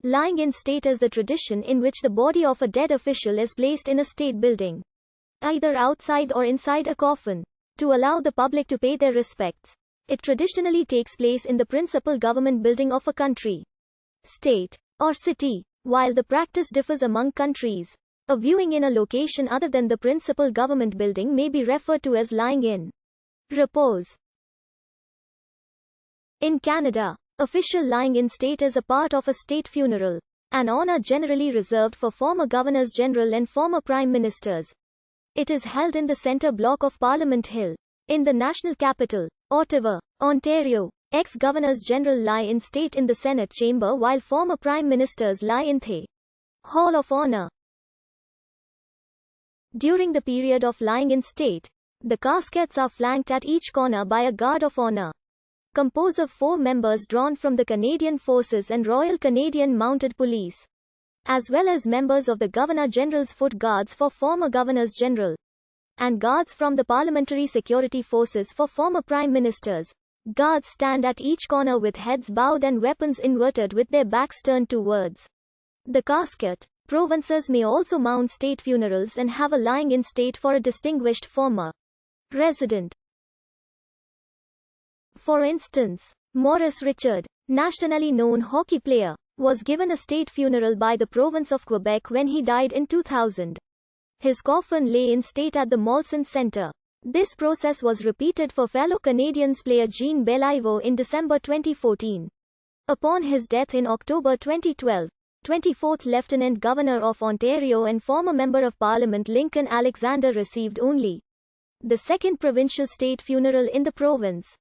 Lying in state is the tradition in which the body of a dead official is placed in a state building, either outside or inside a coffin, to allow the public to pay their respects. It traditionally takes place in the principal government building of a country, state, or city. While the practice differs among countries, a viewing in a location other than the principal government building may be referred to as lying in repose. In Canada, official lying in state is a part of a state funeral, an honor generally reserved for former governors general and former prime ministers. It is held in the centre block of Parliament Hill, in the national capital, Ottawa, Ontario. Ex-governors general lie in state in the Senate chamber while former prime ministers lie in the Hall of Honor. During the period of lying in state, the caskets are flanked at each corner by a guard of honor, composed of 4 members drawn from the Canadian Forces and Royal Canadian Mounted Police, as well as members of the Governor-General's Foot Guards for former Governors-General, and guards from the Parliamentary Security Forces for former Prime Ministers. Guards stand at each corner with heads bowed and weapons inverted with their backs turned towards the casket. Provinces may also mount state funerals and have a lying in state for a distinguished former resident. For instance, Maurice Richard, nationally known hockey player, was given a state funeral by the province of Quebec when he died in 2000. His coffin lay in state at the Molson Centre. This process was repeated for fellow Canadiens player Jean Beliveau in December 2014. Upon his death in October 2012, 24th Lieutenant Governor of Ontario and former Member of Parliament Lincoln Alexander received only the second provincial state funeral in the province.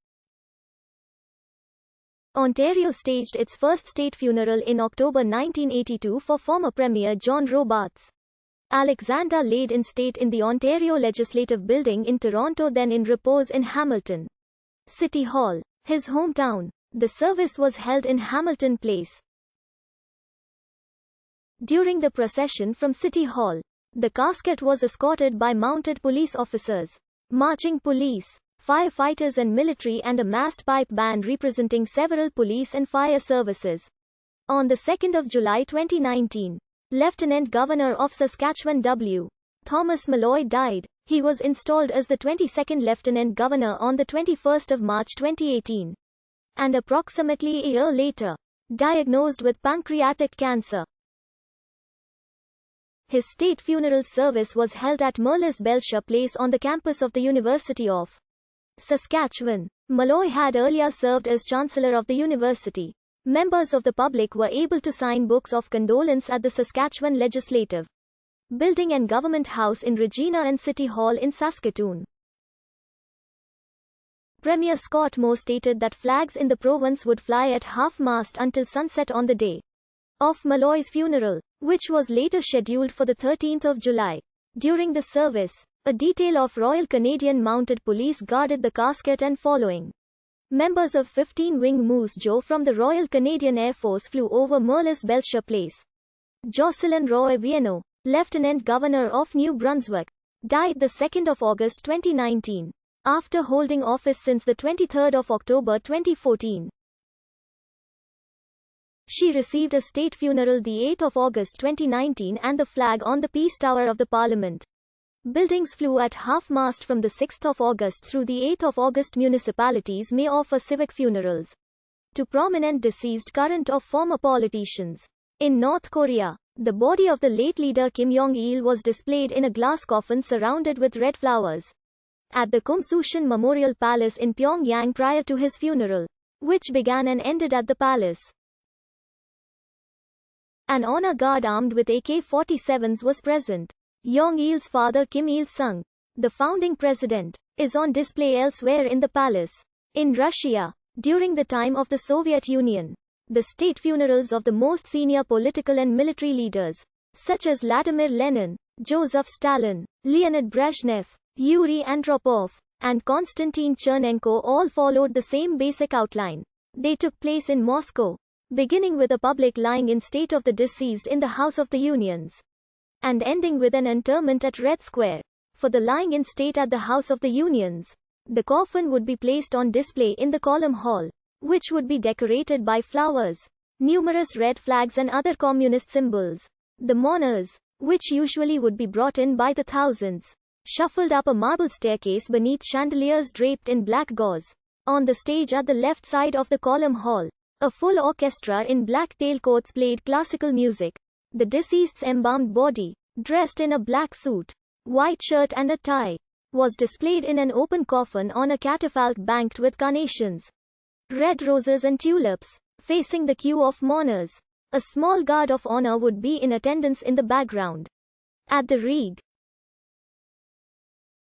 Ontario staged its first state funeral in October 1982 for former Premier John Robarts. Alexander laid in state in the Ontario Legislative Building in Toronto, then in repose in Hamilton City Hall, his hometown. The service was held in Hamilton Place. During the procession from City Hall, the casket was escorted by mounted police officers, marching police, firefighters and military, and a massed pipe band representing several police and fire services. On the 2nd of July 2019, Lieutenant Governor of Saskatchewan W. Thomas Malloy died. He was installed as the 22nd Lieutenant Governor on the 21st of March 2018. And approximately a year later, diagnosed with pancreatic cancer. His state funeral service was held at Merlis Belcher Place on the campus of the University of Saskatchewan. Malloy had earlier served as Chancellor of the university. Members of the public were able to sign books of condolence at the Saskatchewan Legislative Building and Government House in Regina and City Hall in Saskatoon. Premier Scott Moe stated that flags in the province would fly at half-mast until sunset on the day of Malloy's funeral, which was later scheduled for the 13th of July. During the service, a detail of Royal Canadian Mounted Police guarded the casket, and following, members of 15 Wing Moose Jaw from the Royal Canadian Air Force flew over Merlis Belcher Place. Jocelyn Roy Vienno, Lieutenant Governor of New Brunswick, died the 2nd of August 2019, after holding office since the 23rd of October 2014. She received a state funeral the 8th of August 2019, and the flag on the Peace Tower of the Parliament buildings flew at half-mast from the 6th of August through the 8th of August. Municipalities may offer civic funerals to prominent deceased, current or former politicians. In North Korea, the body of the late leader Kim Jong-il was displayed in a glass coffin surrounded with red flowers at the Kumsusan Memorial Palace in Pyongyang prior to his funeral, which began and ended at the palace. An honor guard armed with AK-47s was present. Jong-il's father Kim Il-sung, the founding president, is on display elsewhere in the palace. In Russia, during the time of the Soviet Union, the state funerals of the most senior political and military leaders, such as Vladimir Lenin, Joseph Stalin, Leonid Brezhnev, Yuri Andropov, and Konstantin Chernenko, all followed the same basic outline. They took place in Moscow, beginning with a public lying in state of the deceased in the House of the Unions, and ending with an interment at Red Square. For the lying in state at the House of the Unions, the coffin would be placed on display in the Column Hall, which would be decorated by flowers. numerous red flags and other communist symbols. The mourners, which usually would be brought in by the thousands, shuffled up a marble staircase beneath chandeliers draped in black gauze. On the stage at the left side of the column hall, a full orchestra in black tailcoats played classical music. The deceased's embalmed body, dressed in a black suit, white shirt and a tie, was displayed in an open coffin on a catafalque banked with carnations, red roses and tulips, facing the queue of mourners. A small guard of honor would be in attendance in the background. At the Rig,